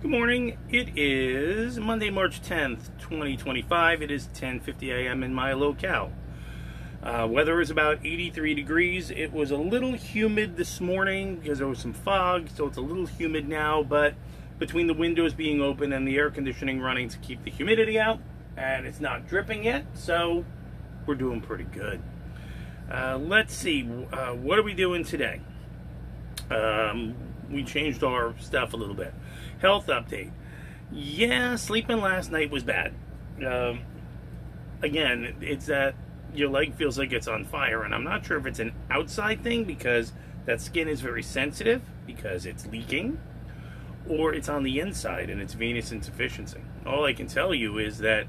Good morning. It is Monday, March 10th, 2025. It is 10:50 a.m. in my locale. Weather is about 83 degrees. It was a little humid this morning because there was some fog, so it's a little humid now, but between the windows being open and the air conditioning running to keep the humidity out, and it's not dripping yet, so we're doing pretty good. Let's see, what are we doing today? We changed our stuff a little bit. Health update. Yeah, sleeping last night was bad. Again, it's that your leg feels like it's on fire, and I'm not sure if it's an outside thing because that skin is very sensitive because it's leaking, or it's on the inside and it's venous insufficiency. All I can tell you is that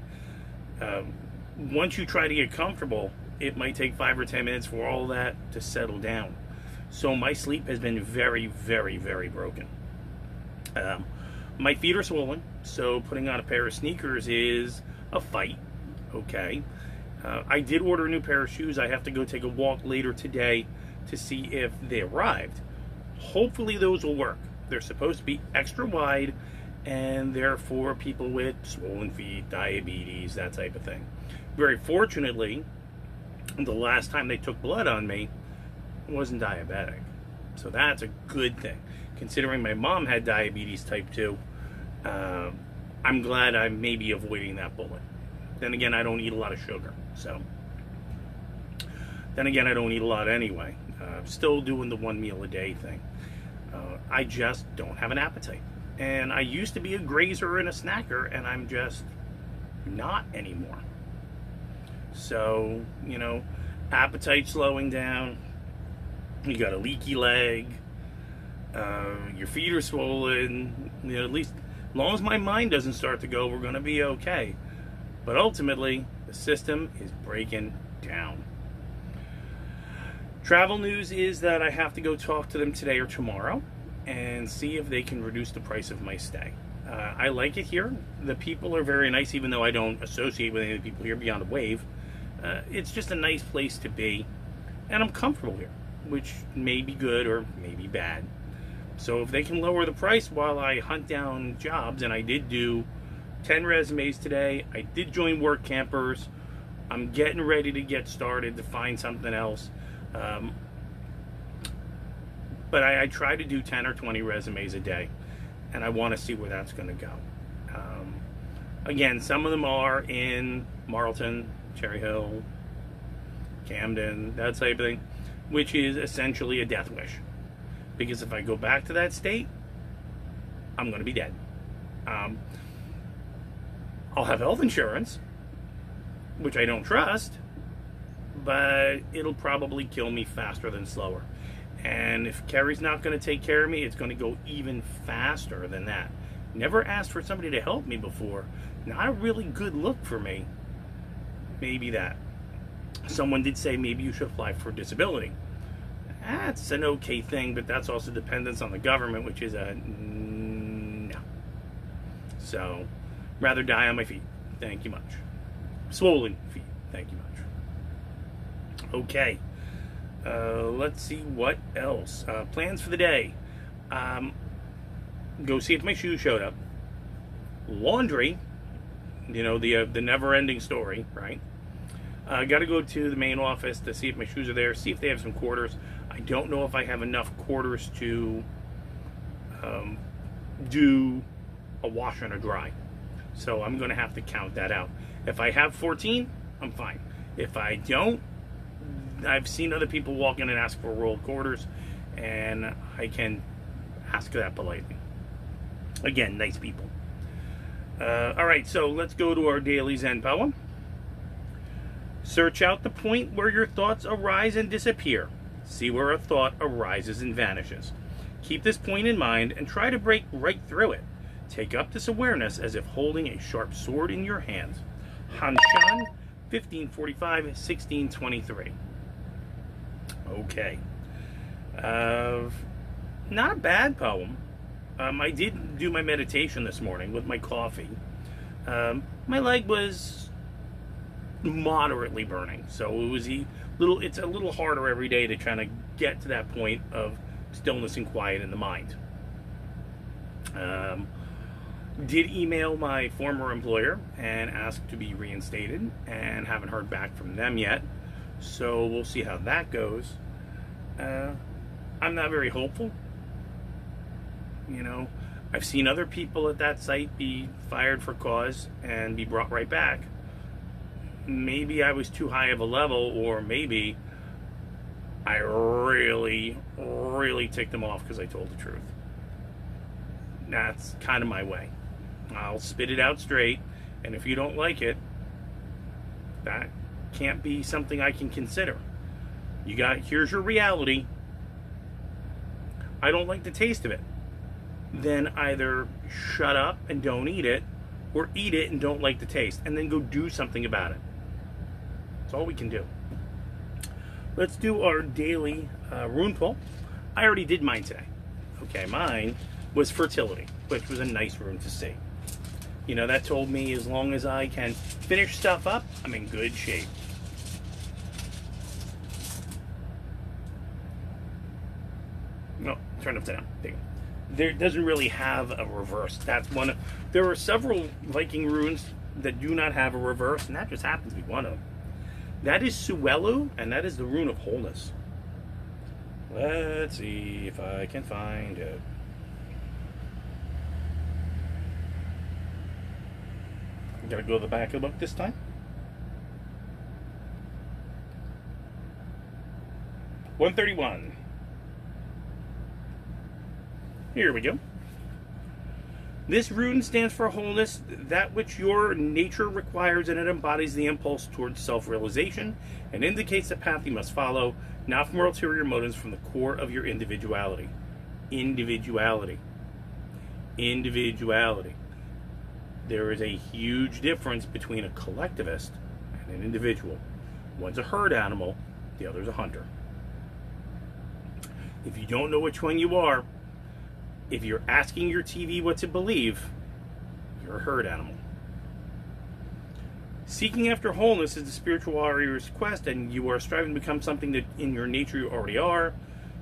once you try to get comfortable, it might take 5 or 10 minutes for all that to settle down. So my sleep has been very, very, very broken. My feet are swollen, so putting on a pair of sneakers is a fight. Okay. I did order a new pair of shoes. I have to go take a walk later today to see if they arrived. Hopefully those will work. They're supposed to be extra wide, and they're for people with swollen feet, diabetes, that type of thing. Very fortunately, the last time they took blood on me, I wasn't diabetic. So that's a good thing. Considering my mom had diabetes type 2, I'm glad I'm maybe avoiding that bullet. Then again, I don't eat a lot of sugar. So, then again, I don't eat a lot anyway. Still doing the 1 meal a day thing. I just don't have an appetite. And I used to be a grazer and a snacker, and I'm just not anymore. So, appetite slowing down. You got a leaky leg. Your feet are swollen. At least as long as my mind doesn't start to go, we're going to be okay. But ultimately, the system is breaking down. Travel news is that I have to go talk to them today or tomorrow and see if they can reduce the price of my stay. I like it here. The people are very nice, even though I don't associate with any of the people here beyond a wave. It's just a nice place to be, and I'm comfortable here, which may be good or may be bad. So if they can lower the price while I hunt down jobs, and I did do 10 resumes today, I did join Work Campers, I'm getting ready to get started to find something else. But I try to do 10 or 20 resumes a day, and I want to see where that's going to go. Again, some of them are in Marlton, Cherry Hill, Camden, that type of thing, which is essentially a death wish. Because if I go back to that state, I'm going to be dead. I'll have health insurance, which I don't trust, but it'll probably kill me faster than slower. And if Kerry's not going to take care of me, it's going to go even faster than that. Never asked for somebody to help me before. Not a really good look for me. Maybe that. Someone did say maybe you should apply for disability. That's an okay thing, but that's also dependence on the government, which is a no. So, rather die on my feet. Thank you much. Swollen feet. Thank you much. Okay. Let's see what else. Plans for the day. Go see if my shoes showed up. Laundry. The never-ending story, right? I got to go to the main office to see if my shoes are there, see if they have some quarters. I don't know if I have enough quarters to do a wash and a dry. So I'm going to have to count that out. If I have 14, I'm fine. If I don't, I've seen other people walk in and ask for rolled quarters, and I can ask that politely. Again, nice people. All right, so let's go to our daily Zen poem. Search out the point where your thoughts arise and disappear. See where a thought arises and vanishes. Keep this point in mind and try to break right through it. Take up this awareness as if holding a sharp sword in your hands. Han Shan, 1545, 1623. Okay. Not a bad poem. I did do my meditation this morning with my coffee. My leg was moderately burning, so it's a little harder every day to try to get to that point of stillness and quiet in the mind. Did email my former employer and ask to be reinstated, and haven't heard back from them yet. So we'll see how that goes. I'm not very hopeful. You know, I've seen other people at that site be fired for cause and be brought right back. Maybe I was too high of a level, or maybe I really, really ticked them off because I told the truth. That's kind of my way. I'll spit it out straight, and if you don't like it, that can't be something I can consider. Here's your reality. I don't like the taste of it. Then either shut up and don't eat it, or eat it and don't like the taste, and then go do something about it. That's all we can do. Let's do our daily rune pull. I already did mine today. Okay, mine was fertility, which was a nice rune to see. You know, that told me as long as I can finish stuff up, I'm in good shape. No, turn upside down. There you go. There doesn't really have a reverse. That's one. There are several Viking runes that do not have a reverse, and that just happens to be one of them. That is Suelu, and that is the rune of wholeness. Let's see if I can find it. I'm gonna go to the back of the book this time. $131. Here we go. This rune stands for wholeness, that which your nature requires, and it embodies the impulse towards self-realization and indicates the path you must follow, not from ulterior motives, from the core of your individuality. Individuality. Individuality. There is a huge difference between a collectivist and an individual. One's a herd animal, the other's a hunter. If you don't know which one you are, if you're asking your TV what to believe, you're a herd animal. Seeking after wholeness is the spiritual warrior's quest, and you are striving to become something that in your nature you already are.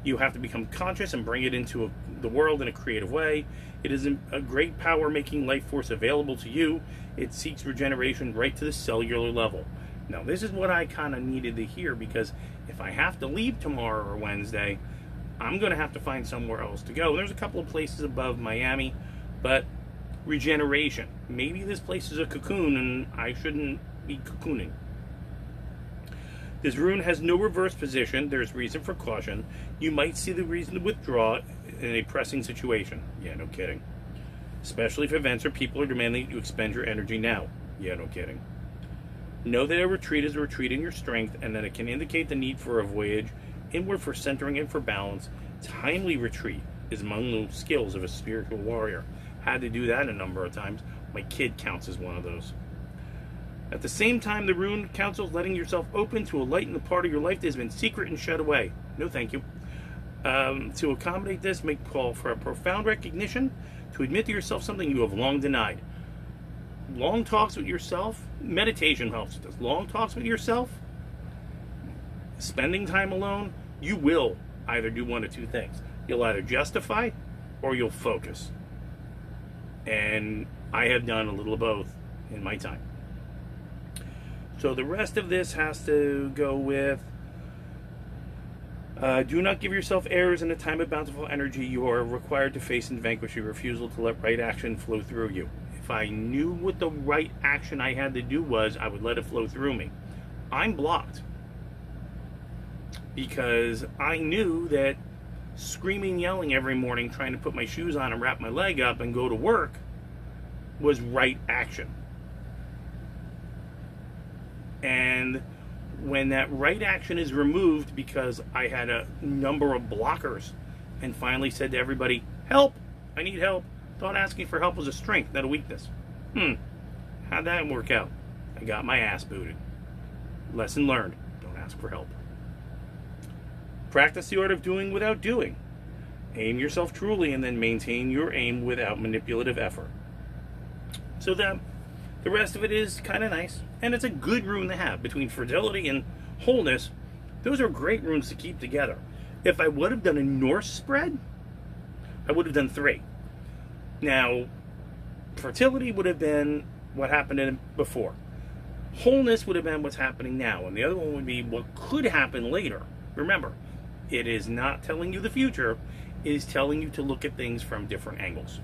You have to become conscious and bring it into the world in a creative way. It is a great power-making life force available to you. It seeks regeneration right to the cellular level. Now, this is what I kind of needed to hear, because if I have to leave tomorrow or Wednesday, I'm going to have to find somewhere else to go. There's a couple of places above Miami, but regeneration. Maybe this place is a cocoon and I shouldn't be cocooning. This rune has no reverse position. There's reason for caution. You might see the reason to withdraw in a pressing situation. Yeah, no kidding. Especially if events or people are demanding you expend your energy now. Yeah, no kidding. Know that a retreat is a retreat in your strength, and that it can indicate the need for a voyage inward for centering and for balance. Timely retreat is among the skills of a spiritual warrior. Had to do that a number of times. My kid counts as one of those. At the same time, the rune counsels letting yourself open to a light in the part of your life that has been secret and shut away. No thank you. To accommodate this, make call for a profound recognition, to admit to yourself something you have long denied. Long talks with yourself, meditation helps with this. Long talks with yourself, spending time alone, you will either do one of two things. You'll either justify or you'll focus. And I have done a little of both in my time. So the rest of this has to go with do not give yourself errors in a time of bountiful energy. You are required to face and vanquish your refusal to let right action flow through you. If I knew what the right action I had to do was, I would let it flow through me. I'm blocked because I knew that screaming, yelling every morning, trying to put my shoes on and wrap my leg up and go to work was right action. And when that right action is removed because I had a number of blockers and finally said to everybody, help, I need help. Thought asking for help was a strength, not a weakness. How'd that work out? I got my ass booted. Lesson learned, don't ask for help. Practice the art of doing without doing. Aim yourself truly and then maintain your aim without manipulative effort. So the rest of it is kind of nice. And it's a good rune to have. Between fertility and wholeness, those are great runes to keep together. If I would have done a Norse spread, I would have done 3. Now, Fertility would have been what happened in before. Wholeness would have been what's happening now. And the other one would be what could happen later. Remember, it is not telling you the future. It is telling you to look at things from different angles.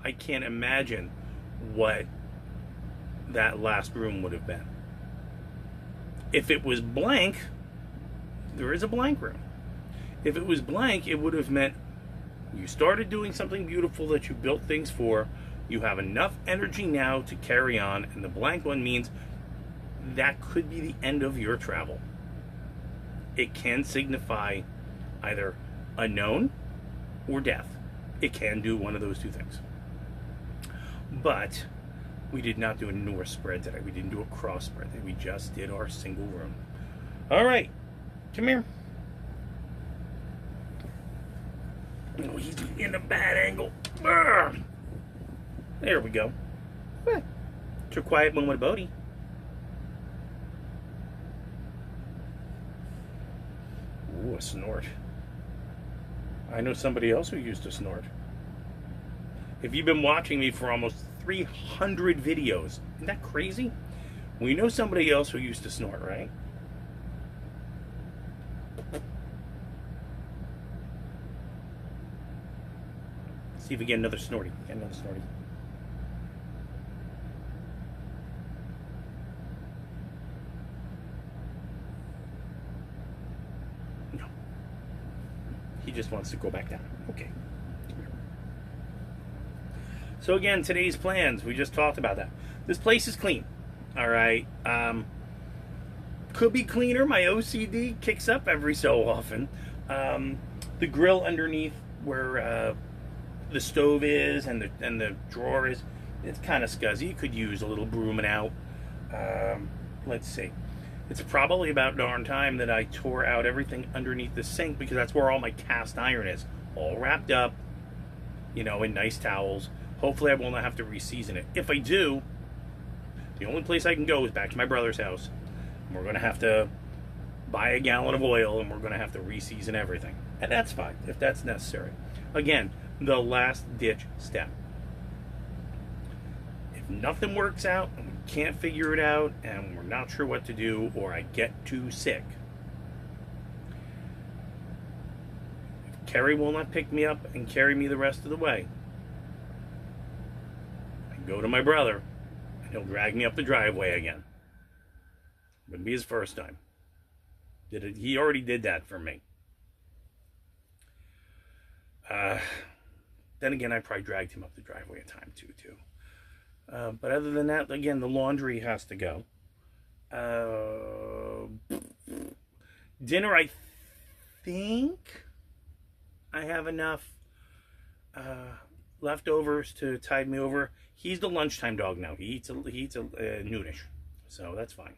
I can't imagine what that last room would have been. If it was blank, there is a blank room. If it was blank, it would have meant you started doing something beautiful that you built things for. You have enough energy now to carry on, and the blank one means that could be the end of your travel. It can signify either unknown or death. It can do one of those two things. But we did not do a north spread today. We didn't do a cross spread today. We just did our single room. All right, come here. Oh, he's in a bad angle. Urgh. There we go. It's a quiet one with a Bodie. Ooh, a snort. I know somebody else who used to snort. If you've been watching me for almost 300 videos, isn't that crazy? We know somebody else who used to snort, right? See if we get another snorty. Get another snorty. No. He just wants to go back down. Okay. So again, today's plans, we just talked about that. This place is clean. All right. Could be cleaner. My OCD kicks up every so often. The grill underneath where the stove is and the drawer is, it's kind of scuzzy. It could use a little brooming out. Let's see. It's probably about darn time that I tore out everything underneath the sink, because that's where all my cast iron is, all wrapped up, you know, in nice towels. Hopefully I will not have to re-season it. If I do, the only place I can go is back to my brother's house. And we're going to have to buy a gallon of oil, and we're going to have to re-season everything. And that's fine, if that's necessary. Again, the last ditch step. If nothing works out, and we can't figure it out, and we're not sure what to do, or I get too sick, if Kerry will not pick me up and carry me the rest of the way, I go to my brother, and he'll drag me up the driveway again. Wouldn't be his first time. He already did that for me. Then again, I probably dragged him up the driveway a time too. But other than that, again, the laundry has to go. Dinner, I think I have enough leftovers to tide me over. He's the lunchtime dog now. He eats noonish, so that's fine.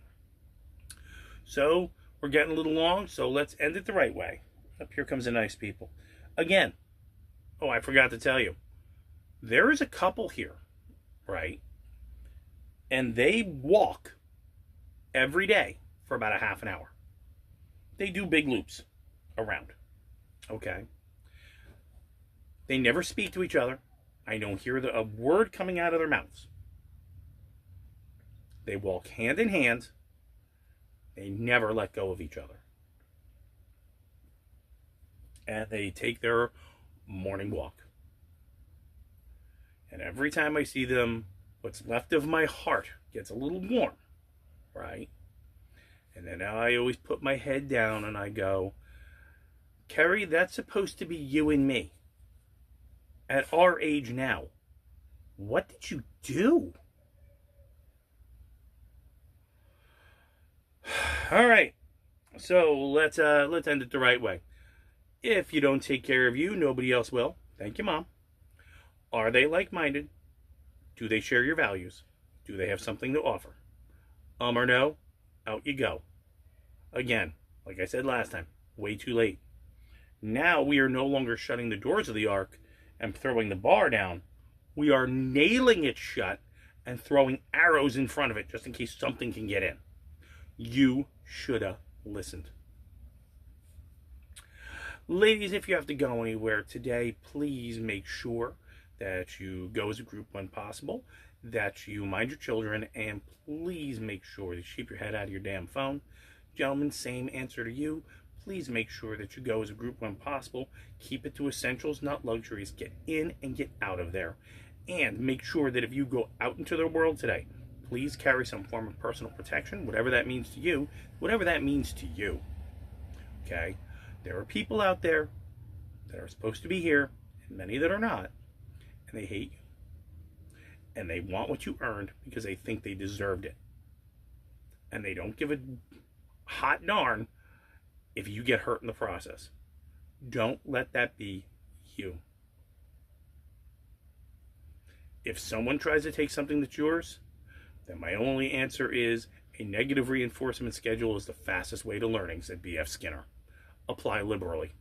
So we're getting a little long, so let's end it the right way. Up here comes the nice people. Again, oh, I forgot to tell you. There is a couple here, right? And they walk every day for about a half an hour. They do big loops around, okay? They never speak to each other. I don't hear a word coming out of their mouths. They walk hand in hand. They never let go of each other. And they take their morning walk. And every time I see them, what's left of my heart gets a little warm, right? And then I always put my head down and I go, Kerry, that's supposed to be you and me. At our age now, what did you do? All right, so let's end it the right way. If you don't take care of you, nobody else will. Thank you, Mom. Are they like-minded? Do they share your values? Do they have something to offer? Or no? Out you go. Again, like I said last time, way too late. Now we are no longer shutting the doors of the ark and throwing the bar down. We are nailing it shut and throwing arrows in front of it just in case something can get in. You should have listened. Ladies, if you have to go anywhere today, please make sure that you go as a group when possible, that you mind your children, and please make sure to keep your head out of your damn phone. Gentlemen, same answer to you. Please make sure that you go as a group when possible. Keep it to essentials, not luxuries. Get in and get out of there. And make sure that if you go out into the world today, please carry some form of personal protection, whatever that means to you, whatever that means to you. Okay? There are people out there that are supposed to be here, and many that are not, and they hate you. And they want what you earned because they think they deserved it. And they don't give a hot darn if you get hurt in the process. Don't let that be you. If someone tries to take something that's yours, then my only answer is a negative reinforcement schedule is the fastest way to learning, said B.F. Skinner. Apply liberally.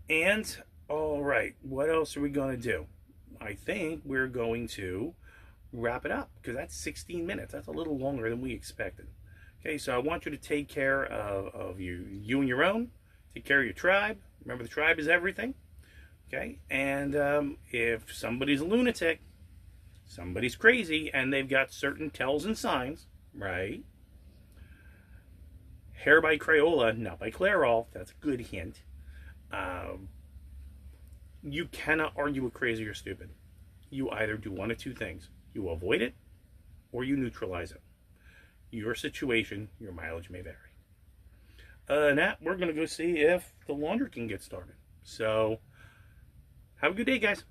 And, all right, what else are we going to do? I think we're going to wrap it up because that's 16 minutes. That's a little longer than we expected. Okay, so I want you to take care of you and your own. Take care of your tribe. Remember, the tribe is everything. Okay, and if somebody's a lunatic, somebody's crazy, and they've got certain tells and signs, right? Hair by Crayola, not by Clairol. That's a good hint. You cannot argue with crazy or stupid. You either do one of two things. You avoid it, or you neutralize it. Your situation, your mileage may vary. Now, we're going to go see if the laundry can get started. So, have a good day, guys.